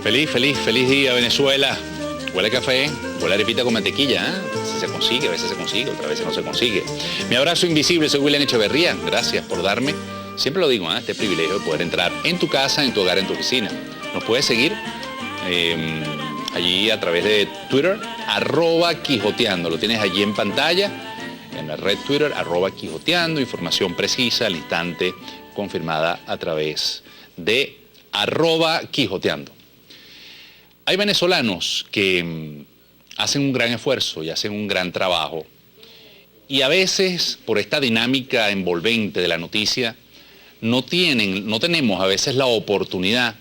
Feliz día, Venezuela. Huele a café, huele a arepita con mantequilla, ¿eh? Si se consigue, a veces se consigue, otras veces no se consigue. Mi abrazo invisible, soy William Echeverría. Gracias por darme, siempre lo digo, este privilegio de poder entrar en tu casa, en tu hogar, en tu oficina. Nos puedes seguir allí a través de Twitter, @quijoteando. Lo tienes allí en pantalla, en la red Twitter, @quijoteando. Información precisa, al instante, confirmada a través de @quijoteando. Hay venezolanos que hacen un gran esfuerzo y hacen un gran trabajo, y a veces, por esta dinámica envolvente de la noticia, no tenemos a veces la oportunidad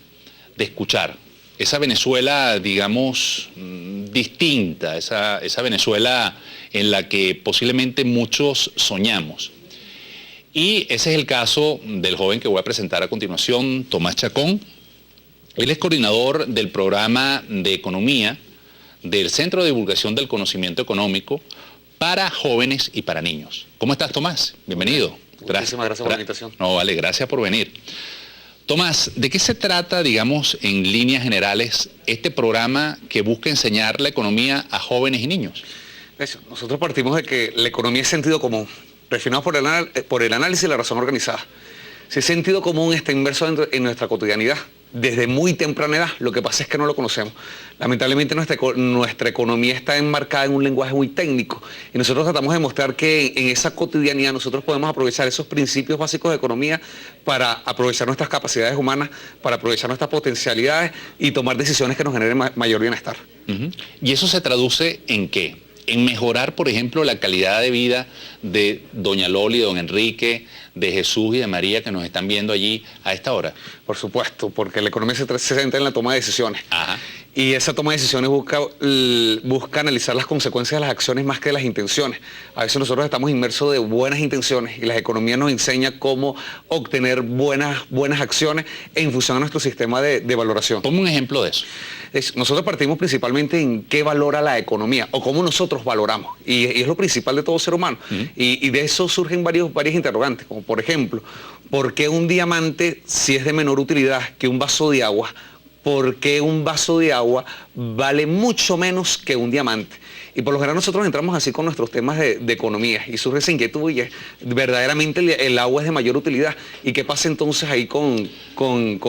de escuchar esa Venezuela, digamos, distinta, esa Venezuela en la que posiblemente muchos soñamos. Y ese es el caso del joven que voy a presentar a continuación, Tomás Chacón. Él es coordinador del programa de economía del Centro de Divulgación del Conocimiento Económico para jóvenes y para niños. ¿Cómo estás, Tomás? Bienvenido. Muchísimas gracias por la invitación. No, vale, gracias por venir. Tomás, ¿de qué se trata, digamos, en líneas generales, este programa que busca enseñar la economía a jóvenes y niños? Nosotros partimos de que la economía es sentido común, refinados por el análisis y la razón organizada. Si ese sentido común está inmerso en nuestra cotidianidad, desde muy temprana edad, lo que pasa es que no lo conocemos. Lamentablemente nuestra economía está enmarcada en un lenguaje muy técnico, y nosotros tratamos de mostrar que en esa cotidianidad nosotros podemos aprovechar esos principios básicos de economía para aprovechar nuestras capacidades humanas, para aprovechar nuestras potencialidades y tomar decisiones que nos generen mayor bienestar. ¿Y eso se traduce en qué? En mejorar, por ejemplo, la calidad de vida de doña Loli, de don Enrique, de Jesús y de María, que nos están viendo allí a esta hora. Por supuesto, porque la economía se centra en la toma de decisiones. Ajá. Y esa toma de decisiones busca analizar las consecuencias de las acciones más que de las intenciones. A veces nosotros estamos inmersos de buenas intenciones, y la economía nos enseña cómo obtener buenas acciones en función a nuestro sistema de valoración. Ponme un ejemplo de eso. Nosotros partimos principalmente en qué valora la economía o cómo nosotros valoramos, y es lo principal de todo ser humano. Y de eso surgen varias interrogantes, como por ejemplo, ¿por qué un diamante, si es de menor utilidad que un vaso de agua, por qué un vaso de agua vale mucho menos que un diamante? Y por lo general nosotros entramos así con nuestros temas de economía, y surge esa inquietud, y verdaderamente el agua es de mayor utilidad. ¿Y qué pasa entonces ahí con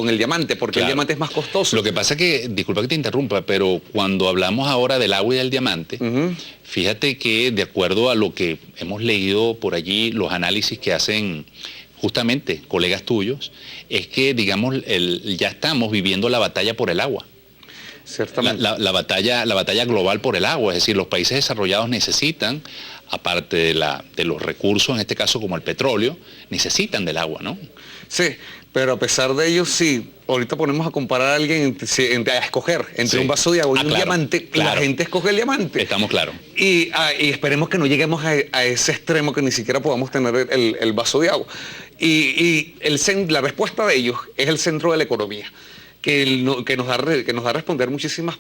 el diamante? Porque claro, el diamante es más costoso. Lo que pasa es que, disculpa que te interrumpa, pero cuando hablamos ahora del agua y del diamante, fíjate que de acuerdo a lo que hemos leído por allí, los análisis que hacen justamente colegas tuyos, es que, digamos, ya estamos viviendo la batalla por el agua. Ciertamente. La batalla global por el agua, es decir, los países desarrollados necesitan, aparte de los recursos, en este caso como el petróleo, necesitan del agua, ¿no? Sí, pero a pesar de ello, sí, ahorita ponemos a comparar a alguien, a escoger entre un vaso de agua y un diamante, la gente escoge el diamante. Estamos claros. Y esperemos que no lleguemos a ese extremo, que ni siquiera podamos tener el vaso de agua. Y la respuesta de ellos es el centro de la economía, que nos da a responder muchísimas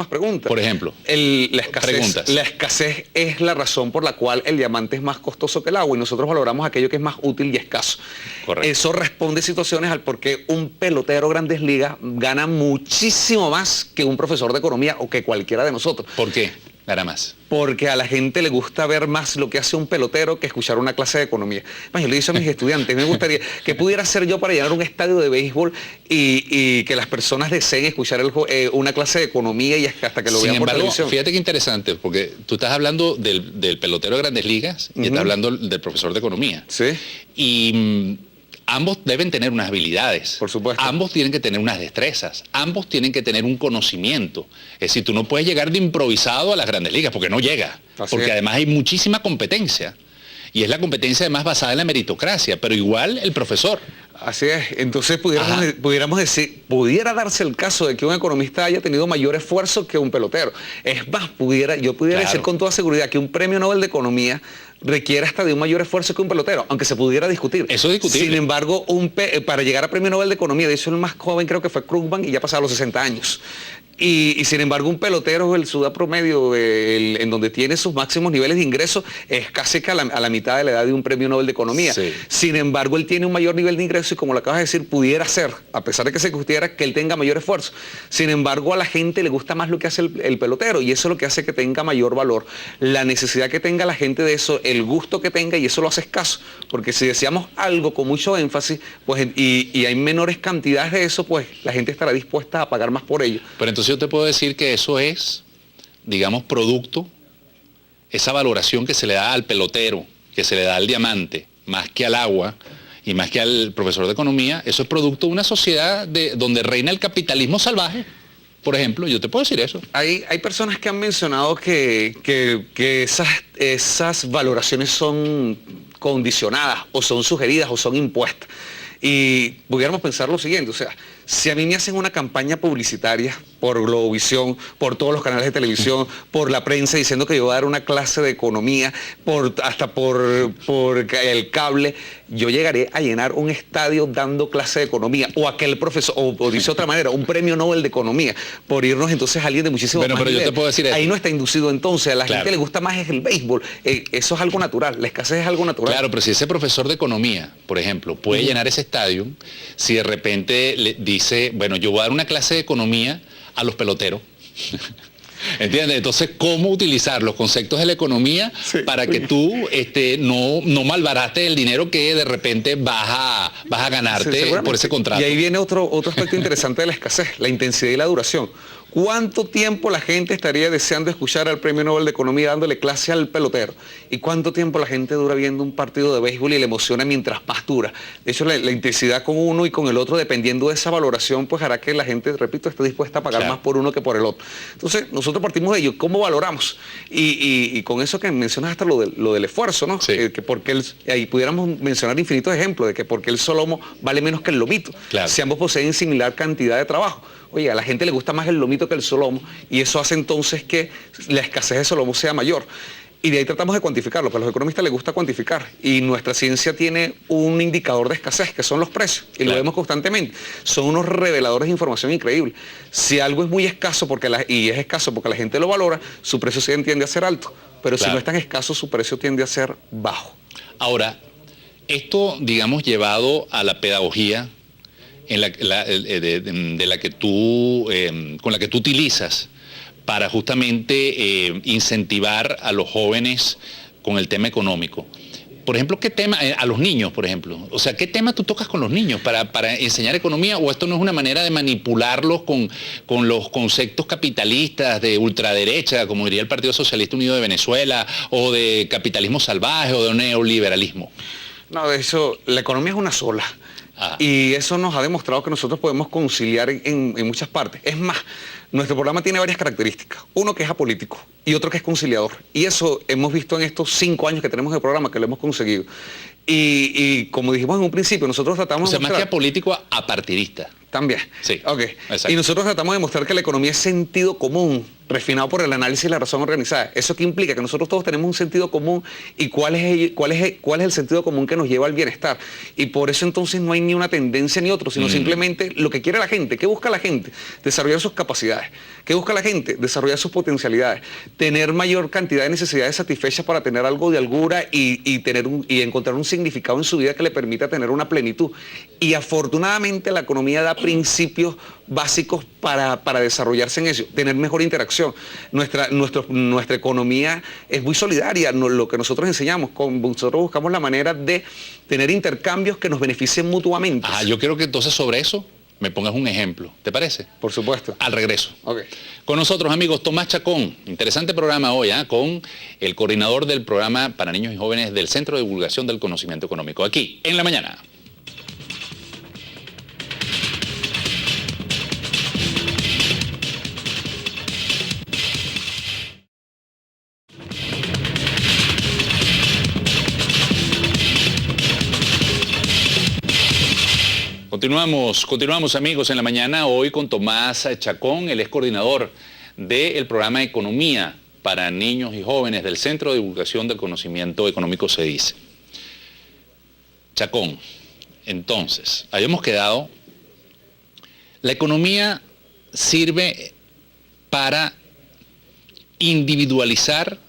preguntas. Por ejemplo, la escasez es la razón por la cual el diamante es más costoso que el agua, y nosotros valoramos aquello que es más útil y escaso. Correcto. Eso responde a situaciones al por qué un pelotero Grandes Ligas gana muchísimo más que un profesor de economía o que cualquiera de nosotros. ¿Por qué gana más? Porque a la gente le gusta ver más lo que hace un pelotero que escuchar una clase de economía. Yo le digo a mis estudiantes, me gustaría que pudiera ser yo para llenar un estadio de béisbol y que las personas deseen escuchar una clase de economía y hasta que lo vean por televisión. Fíjate qué interesante, porque tú estás hablando del pelotero de Grandes Ligas y estás hablando del profesor de economía. Sí. Y ambos deben tener unas habilidades. Por supuesto. Ambos tienen que tener unas destrezas. Ambos tienen que tener un conocimiento. Es decir, tú no puedes llegar de improvisado a las Grandes Ligas, porque no llega. Porque además hay muchísima competencia. Y es la competencia además basada en la meritocracia, pero igual el profesor. Así es. Entonces pudiéramos decir, pudiera darse el caso de que un economista haya tenido mayor esfuerzo que un pelotero. Es más, yo pudiera decir con toda seguridad que un premio Nobel de Economía requiere hasta de un mayor esfuerzo que un pelotero, aunque se pudiera discutir. Eso es discutible. Sin embargo, para llegar a premio Nobel de Economía, de hecho el más joven creo que fue Krugman, y ya pasaba los 60 años. Y sin embargo un pelotero, el sudá promedio, en donde tiene sus máximos niveles de ingresos, es casi que a la mitad de la edad de un premio Nobel de Economía. Sí. Sin embargo, él tiene un mayor nivel de ingreso y como lo acabas de decir, pudiera ser, a pesar de que se considera que él tenga mayor esfuerzo. Sin embargo, a la gente le gusta más lo que hace el pelotero y eso es lo que hace que tenga mayor valor. La necesidad que tenga la gente de eso, el gusto que tenga, y eso lo hace escaso. Porque si decíamos algo con mucho énfasis, pues, y hay menores cantidades de eso, pues la gente estará dispuesta a pagar más por ello. Pero entonces yo te puedo decir que eso es, digamos, producto, esa valoración que se le da al pelotero, que se le da al diamante, más que al agua y más que al profesor de economía, eso es producto de una sociedad donde reina el capitalismo salvaje. Por ejemplo, yo te puedo decir eso. Hay personas que han mencionado que esas valoraciones son condicionadas o son sugeridas o son impuestas. Y pudiéramos pensar lo siguiente, o sea, si a mí me hacen una campaña publicitaria por Globovisión, por todos los canales de televisión, por la prensa diciendo que yo voy a dar una clase de economía, hasta por el cable, yo llegaré a llenar un estadio dando clase de economía, o aquel profesor, o dice de otra manera, un premio Nobel de Economía, por irnos entonces a alguien de muchísimo Bueno, más pero nivel. yo te puedo decir Ahí esto. no está inducido entonces, a la Claro. gente le gusta más es el béisbol, eso es algo natural, la escasez es algo natural. Claro, pero si ese profesor de economía, por ejemplo, puede llenar ese estadio, si de repente le dice, bueno, yo voy a dar una clase de economía a los peloteros. ¿Entiendes? Entonces, ¿cómo utilizar los conceptos de la economía para que tú no malbarates el dinero que de repente vas a ganarte por ese contrato? Y ahí viene otro aspecto interesante de la escasez, la intensidad y la duración. ¿Cuánto tiempo la gente estaría deseando escuchar al Premio Nobel de Economía dándole clase al pelotero? ¿Y cuánto tiempo la gente dura viendo un partido de béisbol y le emociona mientras más dura? De hecho, la intensidad con uno y con el otro, dependiendo de esa valoración, pues hará que la gente, repito, esté dispuesta a pagar más por uno que por el otro. Entonces, nosotros partimos de ello. ¿Cómo valoramos? Y con eso que mencionas hasta lo del esfuerzo, ¿no? Sí. Que porque ahí pudiéramos mencionar infinitos ejemplos de que porque el solomo vale menos que el lomito. Claro. Si ambos poseen similar cantidad de trabajo. Oye, a la gente le gusta más el lomito que el solomo y eso hace entonces que la escasez de solomo sea mayor. Y de ahí tratamos de cuantificarlo, pero a los economistas les gusta cuantificar y nuestra ciencia tiene un indicador de escasez, que son los precios, y lo vemos constantemente. Son unos reveladores de información increíbles. Si algo es muy escaso y es escaso porque la gente lo valora, su precio sí tiende a ser alto, pero si no es tan escaso, su precio tiende a ser bajo. Ahora, esto, digamos, llevado a la pedagogía, con la que tú utilizas para justamente incentivar a los jóvenes con el tema económico. Por ejemplo, ¿qué tema, a los niños, por ejemplo? O sea, ¿qué tema tú tocas con los niños para enseñar economía? ¿O esto no es una manera de manipularlos con los conceptos capitalistas de ultraderecha, como diría el Partido Socialista Unido de Venezuela, o de capitalismo salvaje, o de neoliberalismo? No, de hecho, la economía es una sola. Y eso nos ha demostrado que nosotros podemos conciliar en muchas partes. Es más, nuestro programa tiene varias características. Uno que es apolítico y otro que es conciliador. Y eso hemos visto en estos 5 años que tenemos de programa que lo hemos conseguido. Y como dijimos en un principio, nosotros tratamos de mostrar... más que apolítico, apartidista. También. Sí. Ok. Exacto. Y nosotros tratamos de mostrar que la economía es sentido común, refinado por el análisis y la razón organizada. ¿Eso qué implica? Que nosotros todos tenemos un sentido común y cuál es el sentido común que nos lleva al bienestar. Y por eso entonces no hay ni una tendencia ni otro, sino simplemente lo que quiere la gente. ¿Qué busca la gente? Desarrollar sus capacidades. ¿Qué busca la gente? Desarrollar sus potencialidades. Tener mayor cantidad de necesidades satisfechas para tener algo de holgura y encontrar un significado en su vida que le permita tener una plenitud. Y afortunadamente la economía da principios básicos para desarrollarse en eso, tener mejor interacción. Nuestra economía es muy solidaria, lo que nosotros enseñamos, nosotros buscamos la manera de tener intercambios que nos beneficien mutuamente. Yo quiero que entonces sobre eso me pongas un ejemplo, ¿te parece? Por supuesto. Al regreso. Okay. Con nosotros, amigos, Tomás Chacón. Interesante programa hoy, con el coordinador del programa para niños y jóvenes del Centro de Divulgación del Conocimiento Económico, aquí en La Mañana. Continuamos amigos en La Mañana, hoy con Tomás Chacón, él es coordinador del programa de Economía para niños y jóvenes del Centro de Divulgación del Conocimiento Económico, se dice. Chacón, entonces, habíamos quedado, la economía sirve para individualizar,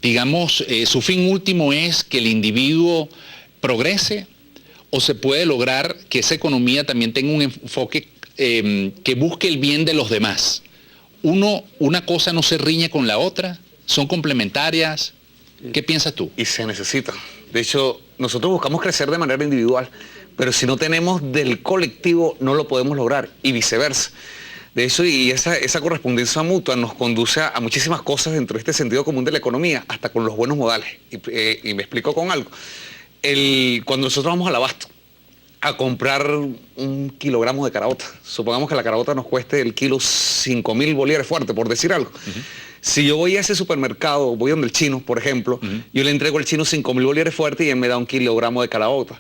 digamos, su fin último es que el individuo progrese, o se puede lograr que esa economía también tenga un enfoque que busque el bien de los demás? Una cosa no se riñe con la otra, son complementarias. ¿Qué piensas tú? Y se necesita. De hecho, nosotros buscamos crecer de manera individual, pero si no tenemos del colectivo no lo podemos lograr, y viceversa. De hecho, y esa correspondencia mutua nos conduce a muchísimas cosas dentro de este sentido común de la economía, hasta con los buenos modales. Y me explico con algo. Cuando nosotros vamos al abasto a comprar 1 kilogramo de caraota, supongamos que la caraota nos cueste el kilo 5.000 bolívares fuerte, por decir algo. Si yo voy a ese supermercado, voy donde el chino, por ejemplo, yo le entrego al chino 5.000 bolívares fuertes y él me da 1 kilogramo de caraota.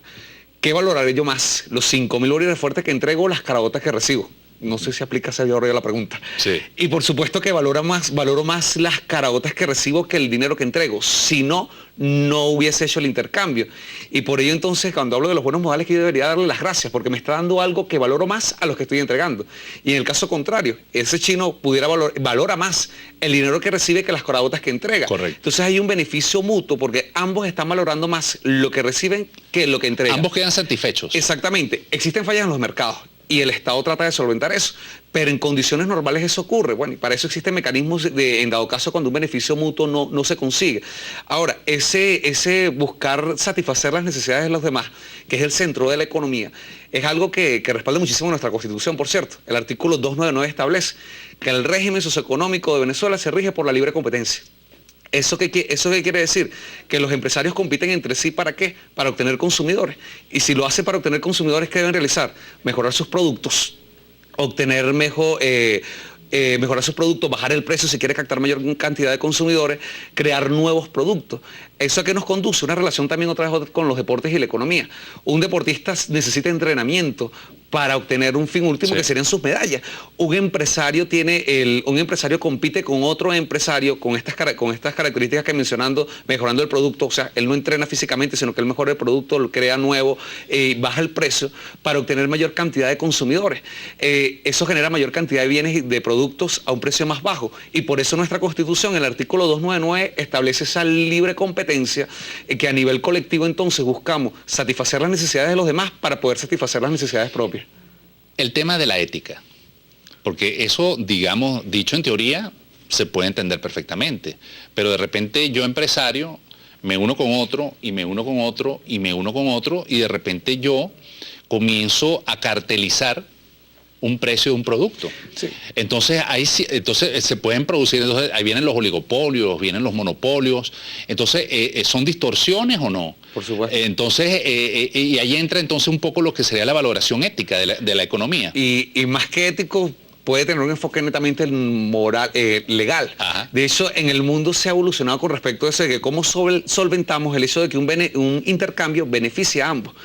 ¿Qué valoraré yo más? ¿Los 5.000 bolívares fuertes que entrego o las caraotas que recibo? No sé si aplica esa la pregunta. Sí. Y por supuesto que valoro más las caraotas que recibo que el dinero que entrego. Si no, no hubiese hecho el intercambio. Y por ello entonces, cuando hablo de los buenos modales, que yo debería darle las gracias, porque me está dando algo que valoro más a los que estoy entregando. Y en el caso contrario, ese chino valora más el dinero que recibe que las caraotas que entrega. Correcto. Entonces hay un beneficio mutuo, porque ambos están valorando más lo que reciben que lo que entregan. Ambos quedan satisfechos. Exactamente. Existen fallas en los mercados y el Estado trata de solventar eso, pero en condiciones normales eso ocurre. Bueno, y para eso existen mecanismos en dado caso cuando un beneficio mutuo no se consigue. Ahora, ese buscar satisfacer las necesidades de los demás, que es el centro de la economía, es algo que respalda muchísimo nuestra Constitución, por cierto. El artículo 299 establece que el régimen socioeconómico de Venezuela se rige por la libre competencia. ¿Eso qué quiere decir? Que los empresarios compiten entre sí, ¿para qué? Para obtener consumidores. Y si lo hacen para obtener consumidores, ¿qué deben realizar? Mejorar sus productos, obtener mejorar sus productos, bajar el precio si quiere captar mayor cantidad de consumidores, crear nuevos productos. ¿Eso a qué nos conduce? Una relación también otra vez con los deportes y la economía. Un deportista necesita entrenamiento para obtener un fin último, sí, que serían sus medallas. Un empresario compite con otro empresario con estas características que mencionando, mejorando el producto. O sea, él no entrena físicamente, sino que él mejora el producto, lo crea nuevo, baja el precio para obtener mayor cantidad de consumidores. Eso genera mayor cantidad de bienes y de productos a un precio más bajo. Y por eso nuestra Constitución, el artículo 299, establece esa libre competencia, que a nivel colectivo entonces buscamos satisfacer las necesidades de los demás para poder satisfacer las necesidades propias. El tema de la ética, porque eso, digamos, dicho en teoría, se puede entender perfectamente, pero de repente yo, empresario, me uno con otro, y me uno con otro, y me uno con otro, y de repente yo comienzo a cartelizar un precio de un producto. Sí. Entonces se pueden producir, entonces ahí vienen los oligopolios, vienen los monopolios. Entonces, ¿son distorsiones o no? Por supuesto. Entonces, y ahí entra entonces un poco lo que sería la valoración ética de la economía. Y más que ético, puede tener un enfoque netamente moral, legal. Ajá. De hecho, en el mundo se ha evolucionado con respecto a eso, de que cómo solventamos el hecho de que un intercambio beneficia a ambos.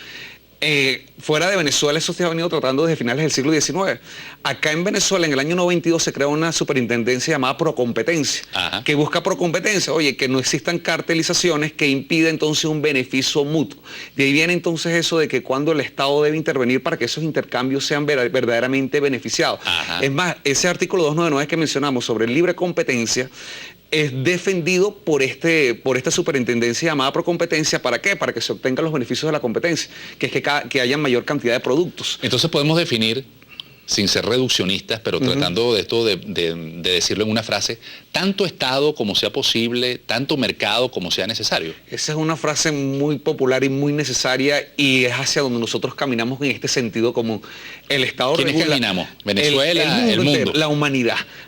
Fuera de Venezuela eso se ha venido tratando desde finales del siglo XIX. Acá en Venezuela, en el año 92, se creó una superintendencia llamada Procompetencia, ajá, que busca Procompetencia, oye, que no existan cartelizaciones que impida entonces un beneficio mutuo. De ahí viene entonces eso de que cuando el Estado debe intervenir para que esos intercambios sean verdaderamente beneficiados. Ajá. Es más, ese artículo 299 que mencionamos sobre libre competencia es defendido por esta superintendencia llamada Procompetencia. ¿Para qué? Para que se obtengan los beneficios de la competencia, que es que haya mayor cantidad de productos. Entonces podemos definir, sin ser reduccionistas, pero tratando de esto de decirlo en una frase, tanto Estado como sea posible, tanto mercado como sea necesario. Esa es una frase muy popular y muy necesaria, y es hacia donde nosotros caminamos en este sentido común. El Estado regula. ¿Quiénes caminamos? Venezuela, el mundo.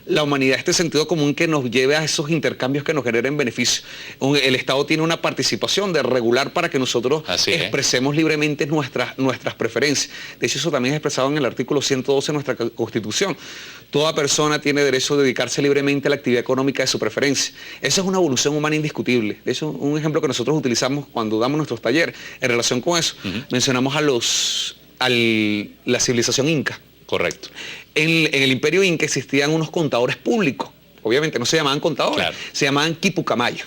La humanidad, este sentido común que nos lleve a esos intercambios que nos generen beneficios. El Estado tiene una participación de regular para que nosotros expresemos libremente nuestras preferencias. De hecho, eso también es expresado en el artículo 112 de nuestra Constitución. Toda persona tiene derecho a dedicarse libremente a la actividad económica de su preferencia. Esa es una evolución humana indiscutible. De hecho, un ejemplo que nosotros utilizamos cuando damos nuestros talleres en relación con eso, mencionamos a la civilización inca. Correcto. En el imperio inca existían unos contadores públicos. Obviamente no se llamaban contadores, claro, se llamaban quipucamayo.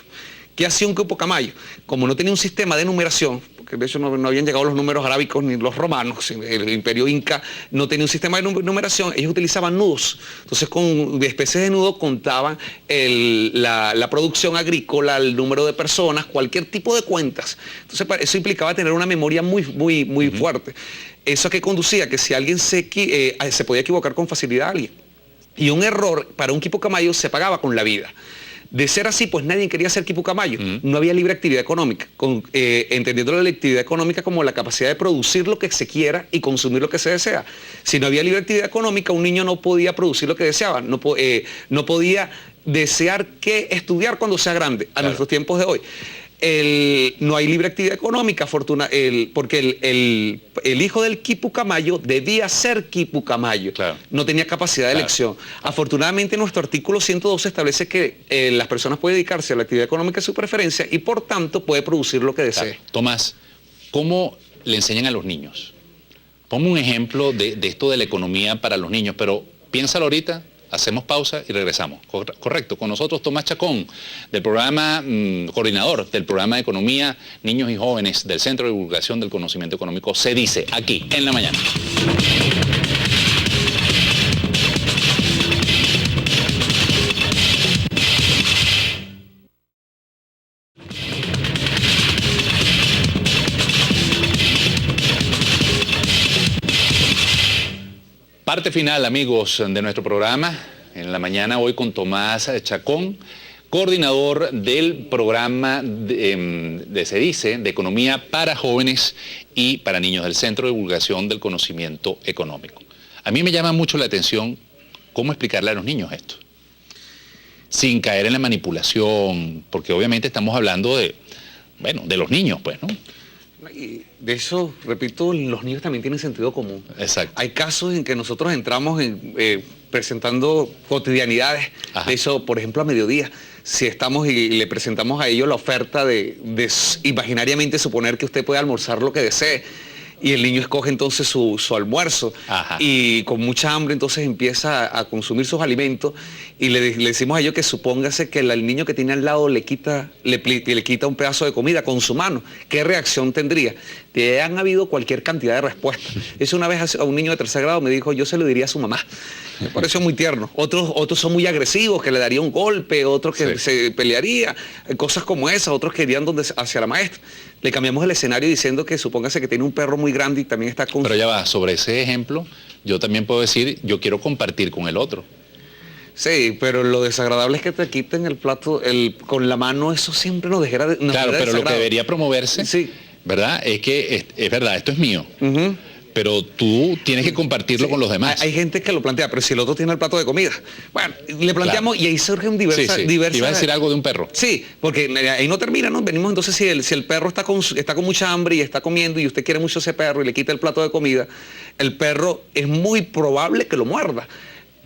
¿Qué hacía un quipucamayo? Como no tenía un sistema de numeración, que de hecho no habían llegado los números arábicos ni los romanos, el imperio inca no tenía un sistema de numeración, ellos utilizaban nudos. Entonces con especies de nudos contaban la producción agrícola, el número de personas, cualquier tipo de cuentas. Entonces eso implicaba tener una memoria muy fuerte. ¿Eso que conducía? Que si alguien se podía equivocar con facilidad a alguien. Y un error para un quipucamayo se pagaba con la vida. De ser así, pues nadie quería ser quipucamayo. No había libre actividad económica, entendiendo la actividad económica como la capacidad de producir lo que se quiera y consumir lo que se desea. Si no había libre actividad económica, un niño no podía producir lo que deseaba, no podía desear que estudiar cuando sea grande, a nuestros tiempos de hoy. No hay libre actividad económica, porque el hijo del quipucamayo debía ser quipucamayo, no tenía capacidad de elección. Afortunadamente nuestro artículo 112 establece que las personas pueden dedicarse a la actividad económica de su preferencia y por tanto puede producir lo que desee. Tomás, ¿cómo le enseñan a los niños? Ponme un ejemplo de esto de la economía para los niños, pero piénsalo ahorita. Hacemos pausa y regresamos. Correcto, con nosotros Tomás Chacón, del programa, coordinador del programa de Economía, Niños y Jóvenes del Centro de Divulgación del Conocimiento Económico, Se Dice, aquí en la mañana. Parte final, amigos, de nuestro programa. En la mañana hoy con Tomás Chacón, coordinador del programa de Se Dice, de Economía para Jóvenes y para Niños del Centro de Divulgación del Conocimiento Económico. A mí me llama mucho la atención cómo explicarle a los niños esto, sin caer en la manipulación, porque obviamente estamos hablando de los niños, pues, ¿no? Y de eso, repito, los niños también tienen sentido común. Exacto. Hay casos en que nosotros entramos presentando cotidianidades. De eso, por ejemplo, a mediodía, si estamos y le presentamos a ellos la oferta de imaginariamente suponer que usted puede almorzar lo que desee, y el niño escoge entonces su almuerzo. Y con mucha hambre entonces empieza a consumir sus alimentos y le decimos a ellos que supóngase que el niño que tiene al lado le quita un pedazo de comida con su mano. ¿Qué reacción tendría? Han habido cualquier cantidad de respuestas. Eso una vez a un niño de 3er grado me dijo, yo se lo diría a su mamá. Me pareció muy tierno. Otros son muy agresivos, que le daría un golpe, otros que se pelearía, cosas como esas, otros que irían hacia la maestra. Le cambiamos el escenario diciendo que supóngase que tiene un perro muy grande y también está con... Pero ya va, sobre ese ejemplo, yo también puedo decir, yo quiero compartir con el otro. Sí, pero lo desagradable es que te quiten el plato con la mano, eso siempre nos dejará de... Claro, pero lo que debería promoverse, ¿verdad? Es que, es verdad, esto es mío. Pero tú tienes que compartirlo con los demás. Hay gente que lo plantea, pero si el otro tiene el plato de comida. Bueno, le planteamos y ahí surgen diversas... Iba a decir algo de un perro. Sí, porque ahí no termina, ¿no? Venimos entonces, si el perro está con mucha hambre y está comiendo y usted quiere mucho ese perro y le quita el plato de comida, el perro es muy probable que lo muerda.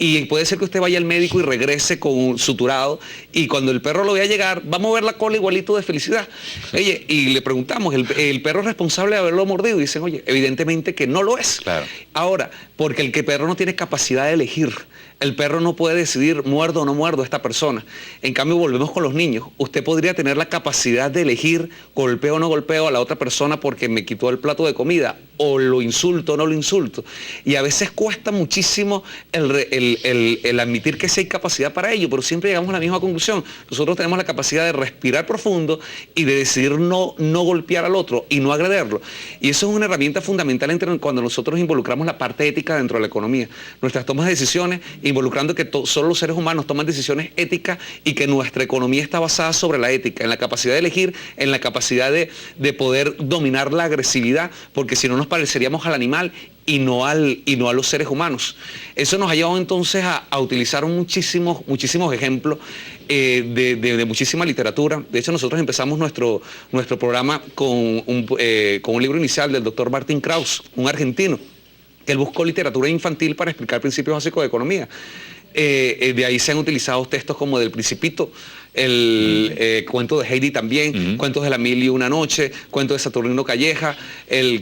Y puede ser que usted vaya al médico y regrese con un suturado y cuando el perro lo vea llegar, va a mover la cola igualito de felicidad. Oye, y le preguntamos, ¿el perro es responsable de haberlo mordido? Y dicen, oye, evidentemente que no lo es. Claro. Ahora, porque el perro no tiene capacidad de elegir. El perro no puede decidir muerdo o no muerdo a esta persona. En cambio, volvemos con los niños. Usted podría tener la capacidad de elegir golpeo o no golpeo a la otra persona porque me quitó el plato de comida, o lo insulto o no lo insulto. Y a veces cuesta muchísimo el admitir que sí hay capacidad para ello, pero siempre llegamos a la misma conclusión. Nosotros tenemos la capacidad de respirar profundo y de decidir no golpear al otro y no agrederlo. Y eso es una herramienta fundamental cuando nosotros involucramos la parte ética dentro de la economía. Nuestras tomas de decisiones, involucrando que solo los seres humanos toman decisiones éticas y que nuestra economía está basada sobre la ética, en la capacidad de elegir, en la capacidad de poder dominar la agresividad, porque si no nos pareceríamos al animal y no a los seres humanos. Eso nos ha llevado entonces a utilizar muchísimos ejemplos de muchísima literatura. De hecho, nosotros empezamos nuestro programa con un libro inicial del doctor Martin Krauss, un argentino, que él buscó literatura infantil para explicar principios básicos de economía. De ahí se han utilizado textos como del Principito, el cuento de Heidi también, cuentos de la Mil y una noche, cuentos de Saturnino Calleja, el